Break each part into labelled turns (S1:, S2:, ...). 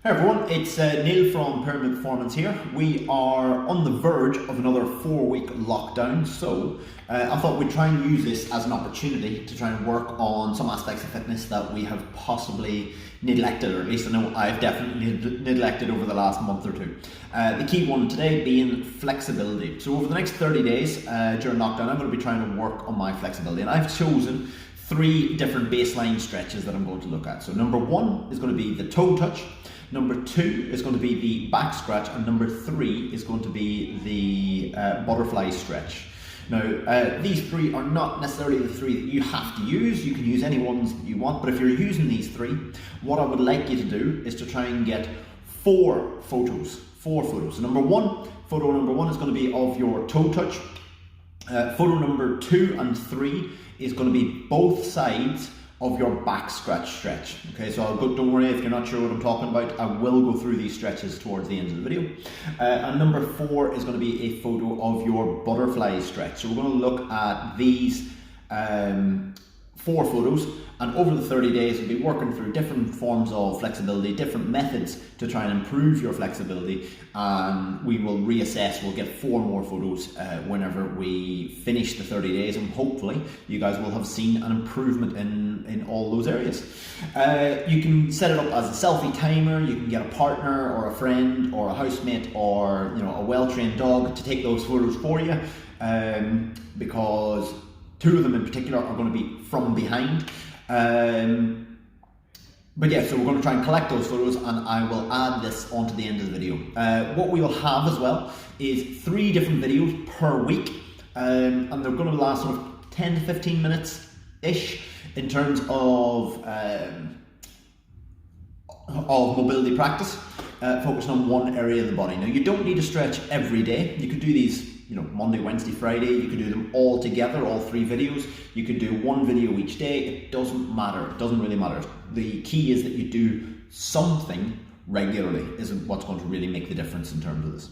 S1: Hey everyone, it's Neil from Pyramid Performance here. We are on the verge of another 4-week lockdown, so I thought we'd try and use this as an opportunity to try and work on some aspects of fitness that we have possibly neglected, or at least I know I've definitely neglected over the last month or two. The key one today being flexibility. So over the next 30 days during lockdown, I'm going to be trying to work on my flexibility, and I've chosen 3 different baseline stretches that I'm going to look at. So number 1 is going to be the toe touch. Number 2 is going to be the back scratch, and number 3 is going to be the butterfly stretch. Now, these 3 are not necessarily the 3 that you have to use. You can use any ones that you want, but if you're using these 3, what I would like you to do is to try and get 4 photos. 4 photos. So photo number 1 is going to be of your toe touch. Photo number 2 and 3 is going to be both sides of your back stretch. Okay, so don't worry if you're not sure what I'm talking about. I will go through these stretches towards the end of the video. And number 4 is going to be a photo of your butterfly stretch. So we're going to look at these 4 photos, and over the 30 days we'll be working through different forms of flexibility, different methods to try and improve your flexibility, and we will reassess. We'll get 4 more photos whenever we finish the 30 days, and hopefully you guys will have seen an improvement in all those areas. You can set it up as a selfie timer. You can get a partner or a friend or a housemate or a well-trained dog to take those photos for you, because 2 of them in particular are going to be from behind. But yeah, so we're going to try and collect those photos, and I will add this onto the end of the video. What we will have as well is 3 different videos per week, and they're going to last sort of 10 to 15 minutes ish in terms of mobility practice, focusing on one area of the body. Now, you don't need to stretch every day. You could do these Monday, Wednesday, Friday. You could do them all together, all 3 videos. You could do 1 video each day. It doesn't matter. It doesn't really matter. The key is that you do something regularly is what's going to really make the difference in terms of this.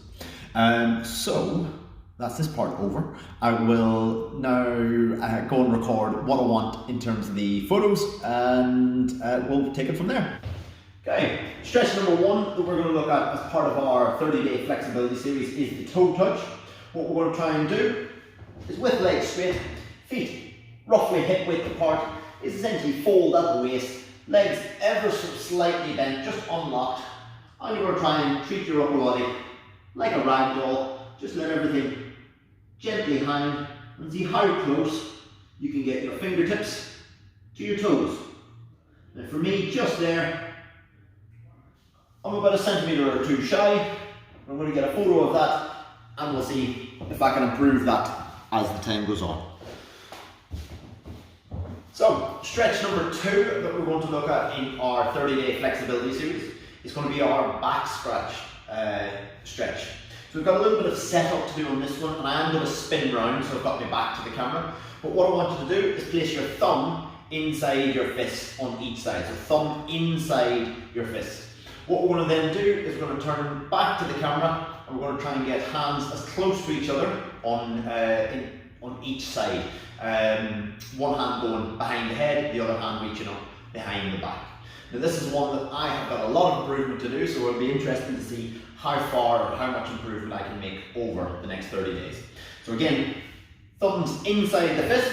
S1: So that's this part over. I will now go and record what I want in terms of the photos, and we'll take it from there. Okay, stretch number 1 that we're going to look at as part of our 30-day flexibility series is the toe touch. What we're going to try and do is, with legs straight, feet roughly hip width apart, is essentially fold at the waist, legs ever so slightly bent, just unlocked, and you're going to try and treat your upper body like a rag doll. Just let everything gently hang and see how close you can get your fingertips to your toes. Now for me, just there, I'm about 1 centimetre or 2 shy. I'm going to get a photo of that, and we'll see if I can improve that as the time goes on. So, stretch number 2 that we're going to look at in our 30-day flexibility series is going to be our back scratch stretch. So we've got a little bit of setup to do on this one, and I am going to spin round, so I've got my back to the camera. But what I want you to do is place your thumb inside your fist on each side. So thumb inside your fist. What we're going to then do is we're going to turn back to the camera, and we're going to try and get hands as close to each other on each side. One hand going behind the head, the other hand reaching up behind the back. Now this is one that I have got a lot of improvement to do, so it'll be interesting to see how far or how much improvement I can make over the next 30 days. So again, thumbs inside the fist,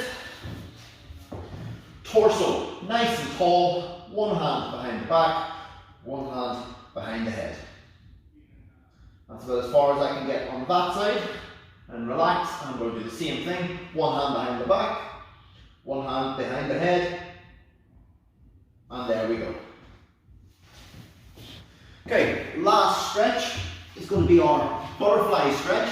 S1: torso nice and tall, one hand behind the back, one hand behind the head. That's about as far as I can get on that side. And relax, and I'm going to do the same thing. One hand behind the back, one hand behind the head, and there we go. Okay, last stretch is going to be our butterfly stretch.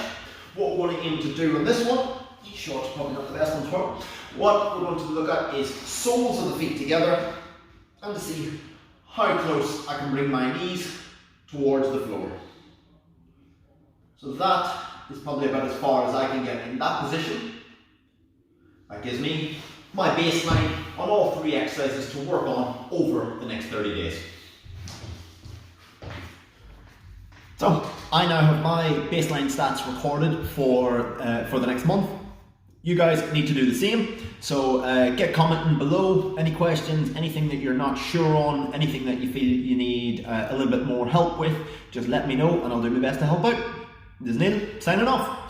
S1: What we're going to aim to do on this one, these shorts probably not the best ones for it. What we're going to look at is soles of the feet together, and to see how close I can bring my knees towards the floor. So that is probably about as far as I can get in that position. That gives me my baseline on all 3 exercises to work on over the next 30 days. So I now have my baseline stats recorded for the next month. You guys need to do the same. So get commenting below, any questions, anything that you're not sure on, anything that you feel you need a little bit more help with, just let me know and I'll do my best to help out. This is Neil, signing off.